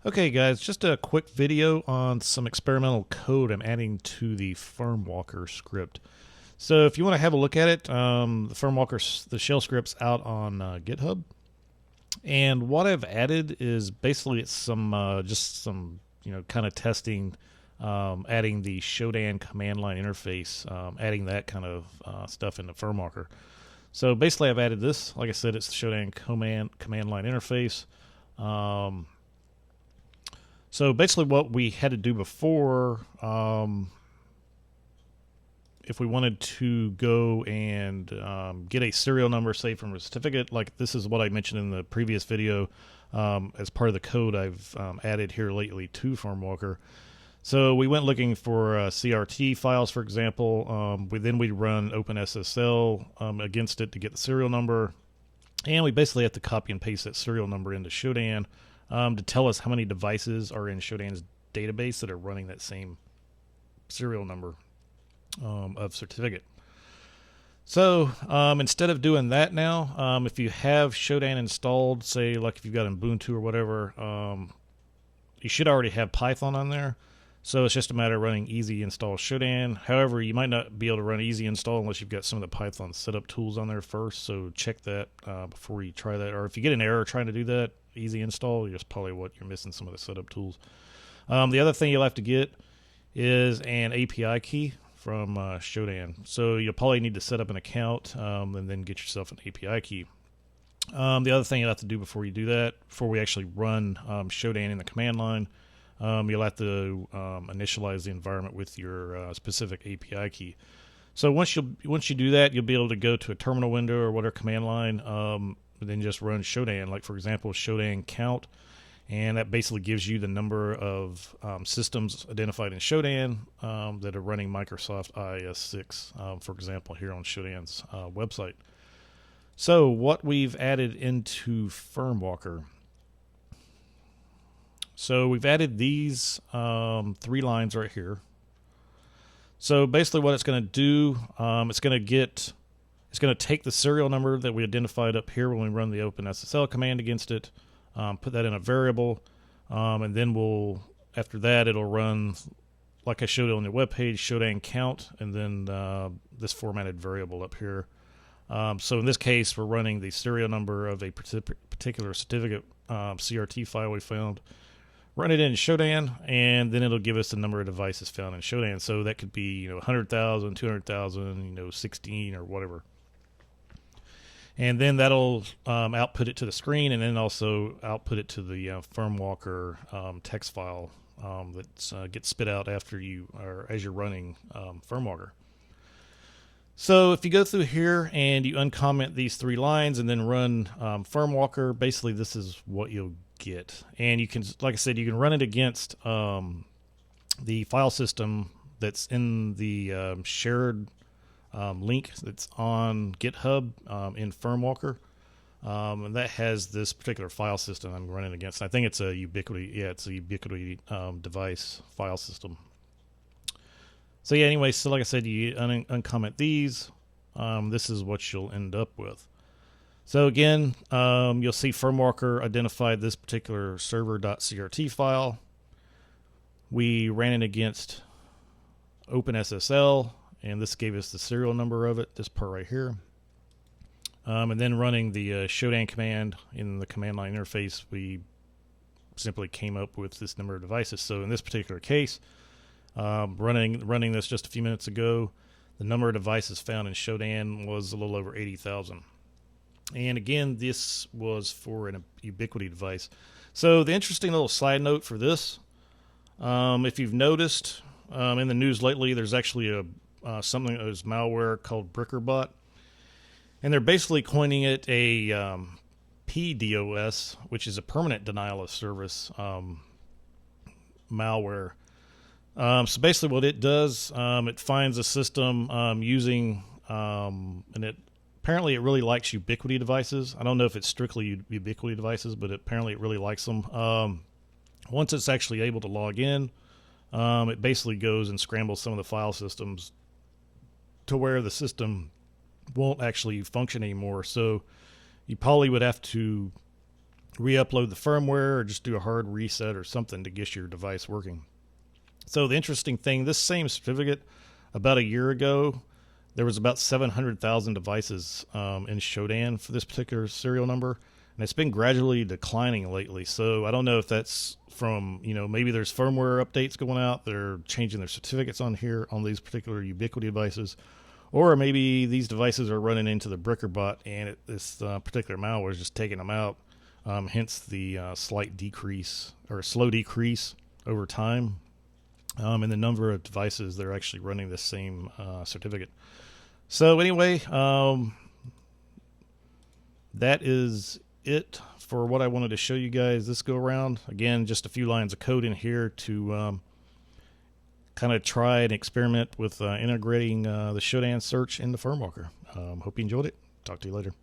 Okay guys, just a quick video on some experimental code I'm adding to the Firmwalker script. So if you want to have a look at it, the Firmwalker, the shell script's out on GitHub. And what I've added is basically it's some just some kind of testing, adding the Shodan command line interface, adding that kind of stuff into Firmwalker. So basically I've added this. Like I said, it's the Shodan command line interface. So basically what we had to do before, if we wanted to go and get a serial number, say from a certificate, like this is what I mentioned in the previous video as part of the code I've added here lately to Firmwalker. So we went looking for CRT files, for example. Then we'd run OpenSSL against it to get the serial number. And we basically have to copy and paste that serial number into Shodan to tell us how many devices are in Shodan's database that are running that same serial number of certificate. So instead of doing that now, if you have Shodan installed, say like if you've got Ubuntu or whatever, you should already have Python on there. So it's just a matter of running easy install Shodan. However, you might not be able to run easy install unless you've got some of the Python setup tools on there first. So check that before you try that. Or if you get an error trying to do that, easy install, that's probably what you're missing, some of the setup tools. The other thing you'll have to get is an API key from Shodan. So you'll probably need to set up an account and then get yourself an API key. The other thing you'll have to do before you do that, before we actually run Shodan in the command line, you'll have to initialize the environment with your specific API key. So once you do that, you'll be able to go to a terminal window or whatever command line, and then just run Shodan. Like for example, Shodan count, and that basically gives you the number of systems identified in Shodan that are running Microsoft IS6, for example, here on Shodan's website. So what we've added into Firmwalker. So we've added these 3 lines right here. So basically what it's going to do, it's going to take the serial number that we identified up here when we run the OpenSSL command against it, put that in a variable, and then after that it'll run, like I showed on the web page, Shodan count, and then this formatted variable up here. So in this case, we're running the serial number of a particular certificate CRT file we found. Run it in Shodan, and then it'll give us the number of devices found in Shodan. So that could be 100,000, 200,000, 16 or whatever. And then that'll output it to the screen, and then also output it to the Firmwalker text file that gets spit out after as you're running Firmwalker. So if you go through here and you uncomment these 3 lines and then run Firmwalker, basically this is what you'll get. And you can, like I said, you can run it against the file system that's in the shared link that's on GitHub in Firmwalker, and that has this particular file system I'm running against. I think it's a Ubiquity. Yeah, it's a Ubiquity device file system. So yeah, anyway, so like I said, you uncomment these. This is what you'll end up with. So again, you'll see Firmwalker identified this particular server.crt file. We ran it against OpenSSL, and this gave us the serial number of it, this part right here. And then running the Shodan command in the command line interface, we simply came up with this number of devices. So in this particular case, running this just a few minutes ago, the number of devices found in Shodan was a little over 80,000. And again, this was for an Ubiquity device. So the interesting little side note for this, if you've noticed in the news lately, there's actually something that is malware called BrickerBot, and they're basically coining it a PDoS, which is a permanent denial of service malware. So basically what it does, it finds a system using, and apparently it really likes Ubiquity devices. I don't know if it's strictly Ubiquity devices, but apparently it really likes them. Once it's actually able to log in, it basically goes and scrambles some of the file systems to where the system won't actually function anymore. So you probably would have to re-upload the firmware or just do a hard reset or something to get your device working. So the interesting thing, this same certificate, about a year ago, there was about 700,000 devices in Shodan for this particular serial number, and it's been gradually declining lately. So I don't know if that's from, maybe there's firmware updates going out, they're changing their certificates on here on these particular Ubiquiti devices, or maybe these devices are running into the Bricker bot and this particular malware is just taking them out. Hence the slight decrease or slow decrease over time in the number of devices that are actually running the same certificate. So anyway, that is it for what I wanted to show you guys this go around. Again, just a few lines of code in here to kind of try and experiment with integrating the Shodan search into Firmwalker. Hope you enjoyed it. Talk to you later.